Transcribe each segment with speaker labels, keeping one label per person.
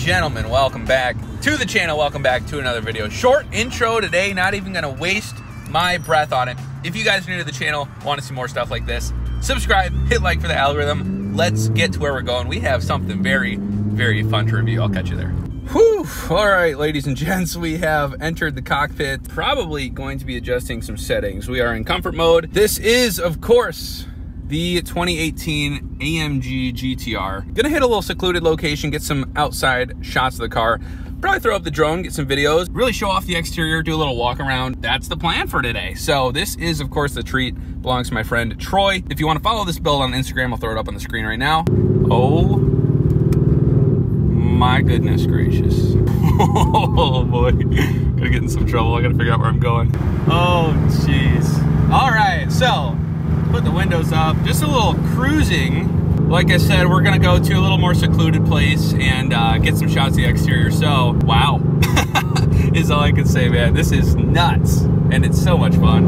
Speaker 1: gentlemen, welcome back to the channel. Welcome back to another video. Short intro today, not even gonna waste my breath on it. If you guys are new to the channel, want to see more stuff like this, subscribe, hit like for the algorithm. Let's get to where we're going. We have something very, very fun to review. I'll catch you there. Whew. All right, ladies and gents, we have entered the cockpit. Probably going to be adjusting some settings. We are in comfort mode. This is, of course, the 2018 AMG GTR. Gonna hit a little secluded location, get some outside shots of the car. Probably throw up the drone, get some videos, really show off the exterior, do a little walk around. That's the plan for today. So this is, of course, the treat. Belongs to my friend Troy. If you want to follow this build on Instagram, I'll throw it up on the screen right now. Oh my goodness gracious. Oh boy, gonna get in some trouble. I gotta figure out where I'm going. Oh jeez. All right, so put the windows up, just a little cruising. Like I said, we're gonna go to a little more secluded place and get some shots of the exterior. So, wow, is all I can say, man. This is nuts, and it's so much fun.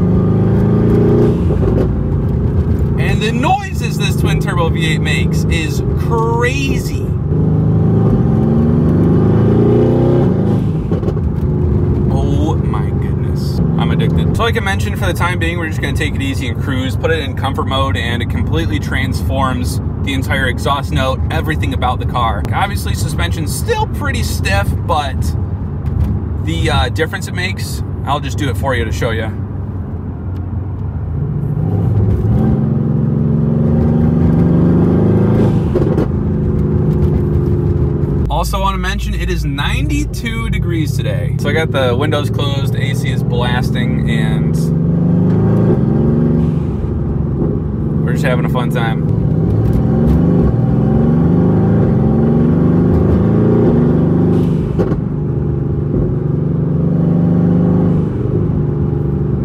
Speaker 1: And the noises this twin turbo V8 makes is crazy. I'm addicted. So like I mentioned, for the time being, we're just gonna take it easy and cruise, put it in comfort mode, and it completely transforms the entire exhaust note, everything about the car. Obviously, suspension's still pretty stiff, but the difference it makes, I'll just do it for you to show you. Also want to mention, it is 92 degrees today. So I got the windows closed, AC is blasting, and we're just having a fun time.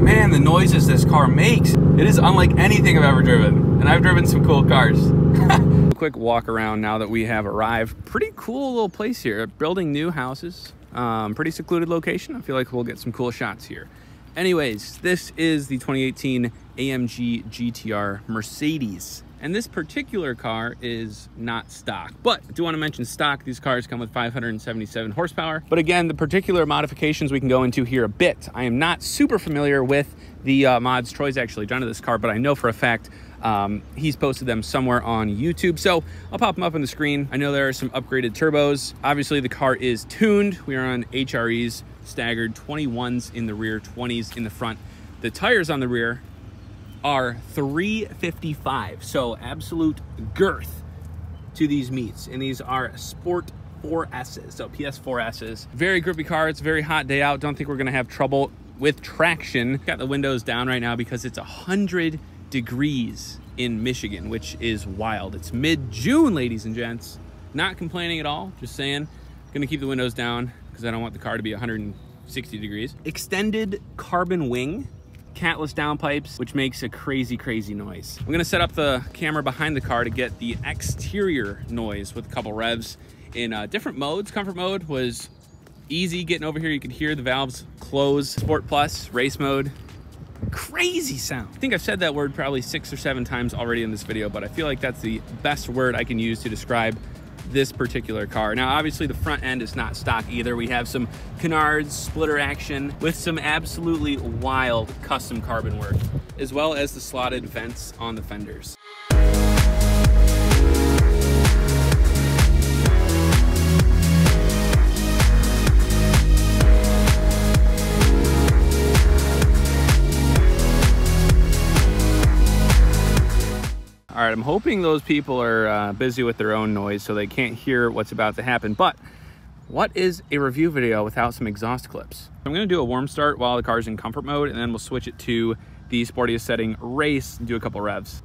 Speaker 1: Man, the noises this car makes, it is unlike anything I've ever driven. And I've driven some cool cars. Quick walk around now that we have arrived. Pretty cool little place here. Building new houses. Pretty secluded location. I feel like we'll get some cool shots here. Anyways, this is the 2018 AMG GTR Mercedes. And this particular car is not stock. But I do want to mention stock. These cars come with 577 horsepower. But again, the particular modifications we can go into here a bit. I am not super familiar with the mods. Troy's actually done to this car, but I know for a fact he's posted them somewhere on YouTube. So I'll pop them up on the screen. I know there are some upgraded turbos. Obviously the car is tuned. We are on HREs, staggered 21s in the rear, 20s in the front. The tires on the rear are 355. So absolute girth to these meats. And these are Sport 4Ss, so PS4Ss. Very grippy car. It's a very hot day out. Don't think we're gonna have trouble with traction. Got the windows down right now because it's 100 degrees in Michigan, which is wild. It's mid-June, ladies and gents. Not complaining at all, just saying. Gonna keep the windows down because I don't want the car to be 160 degrees. Extended carbon wing, Catless Downpipes, which makes a crazy, crazy noise. I'm gonna set up the camera behind the car to get the exterior noise with a couple revs in different modes. Comfort mode was easy getting over here. You could hear the valves close. Sport Plus, race mode. Crazy sound. I think I've said that word probably 6 or 7 times already in this video, but I feel like that's the best word I can use to describe this particular car. Now, obviously the front end is not stock either. We have some Canards splitter action with some absolutely wild custom carbon work, as well as the slotted vents on the fenders. All right, I'm hoping those people are busy with their own noise so they can't hear what's about to happen. But what is a review video without some exhaust clips? I'm gonna do a warm start while the car's in comfort mode, and then we'll switch it to the sportiest setting, race, and do a couple revs.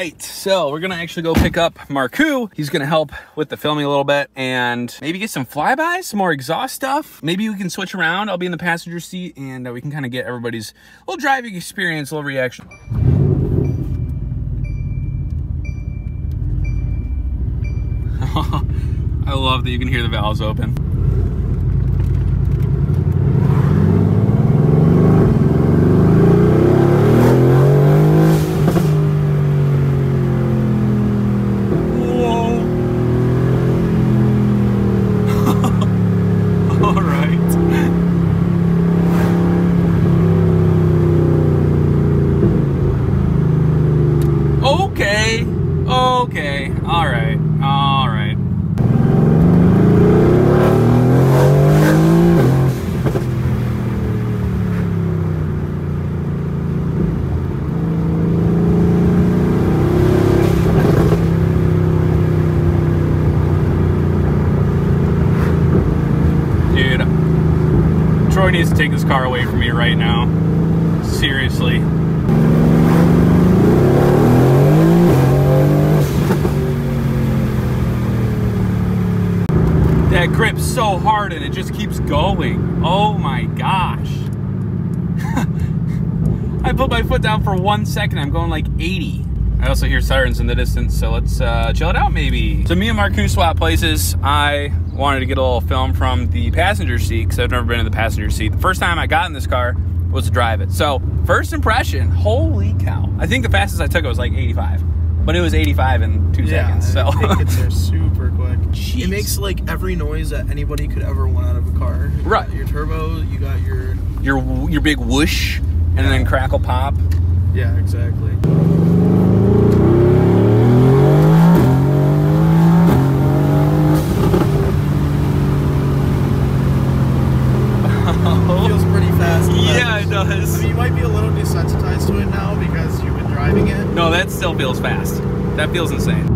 Speaker 1: right, so we're gonna actually go pick up Marku. He's gonna help with the filming a little bit and maybe get some flybys, some more exhaust stuff. Maybe we can switch around. I'll be in the passenger seat and we can kind of get everybody's little driving experience, little reaction. I love that you can hear the valves open. Okay, all right. Dude, Troy needs to take this car away from me right now. Seriously. That grips so hard and it just keeps going. Oh my gosh. I put my foot down for 1 second, I'm going like 80. I also hear sirens in the distance, so let's chill it out maybe. So me and Marku swap places. I wanted to get a little film from the passenger seat because I've never been in the passenger seat. The first time I got in this car was to drive it. So first impression, holy cow. I think the fastest I took it was like 85. But it was 85 in 2 seconds, so.
Speaker 2: It gets there super quick.
Speaker 1: Jeez.
Speaker 2: It makes like every noise that anybody could ever want out of a car.
Speaker 1: Right.
Speaker 2: Your turbo, you got
Speaker 1: your big whoosh, and then crackle pop.
Speaker 2: Yeah, exactly. It feels pretty fast.
Speaker 1: Yeah, it does.
Speaker 2: I mean, you might be a little desensitized to it now because you've been driving it.
Speaker 1: No, that still feels fast. That feels insane.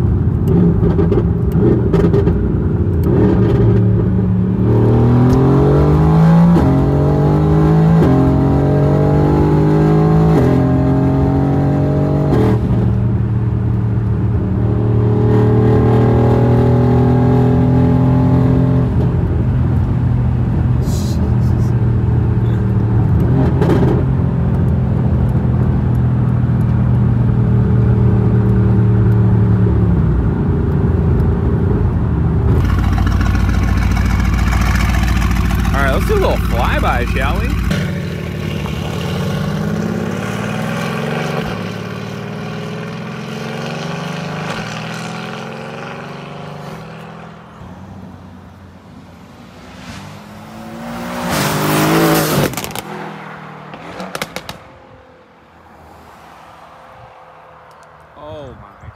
Speaker 1: Let's do a little flyby, shall we? Oh my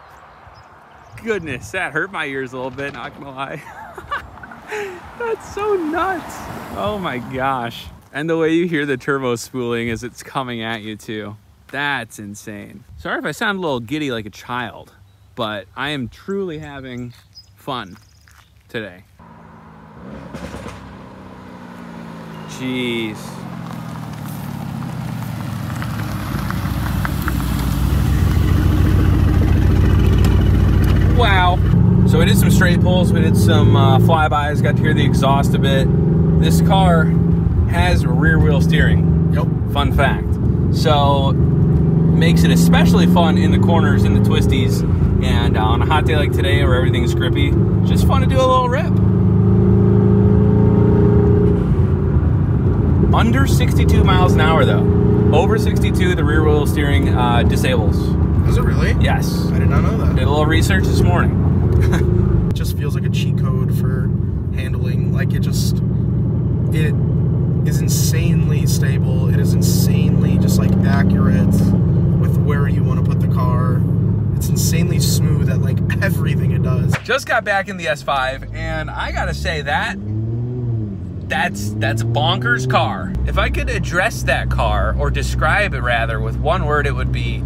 Speaker 1: goodness, that hurt my ears a little bit, not gonna lie. That's so nuts. Oh my gosh. And the way you hear the turbo spooling as it's coming at you too. That's insane. Sorry if I sound a little giddy like a child, but I am truly having fun today. Jeez. Wow. So we did some straight pulls, we did some flybys, got to hear the exhaust a bit. This car has rear wheel steering.
Speaker 2: Yep.
Speaker 1: Fun fact. So makes it especially fun in the corners, in the twisties, and on a hot day like today where everything's grippy, just fun to do a little rip. Under 62 miles an hour though. Over 62, the rear wheel steering disables.
Speaker 2: Is it really?
Speaker 1: Yes.
Speaker 2: I did not know that.
Speaker 1: Did a little research this morning.
Speaker 2: It just feels like a cheat code for handling. Like it is insanely stable. It is insanely just like accurate with where you want to put the car. It's insanely smooth at like everything it does.
Speaker 1: Just got back in the S5 and I gotta say that's a bonkers car. If I could address that car or describe it rather with one word, it would be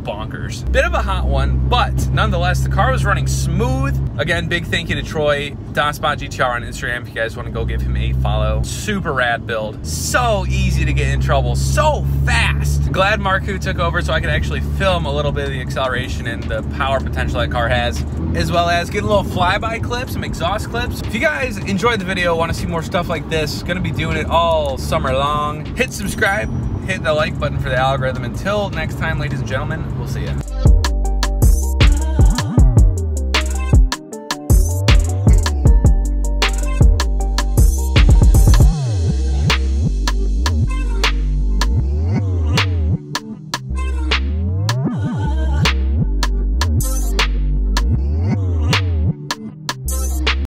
Speaker 1: bonkers. Bit of a hot one, but nonetheless, the car was running smooth. Again, big thank you to Troy, Spot GTR on Instagram. If you guys want to go give him a follow. Super rad build. So easy to get in trouble. So fast. Glad Marku took over so I could actually film a little bit of the acceleration and the power potential that car has, as well as get a little flyby clips, some exhaust clips. If you guys enjoyed the video, want to see more stuff like this, gonna be doing it all summer long. Hit subscribe, hit the like button for the algorithm. Until next time, ladies and gentlemen, we'll see ya.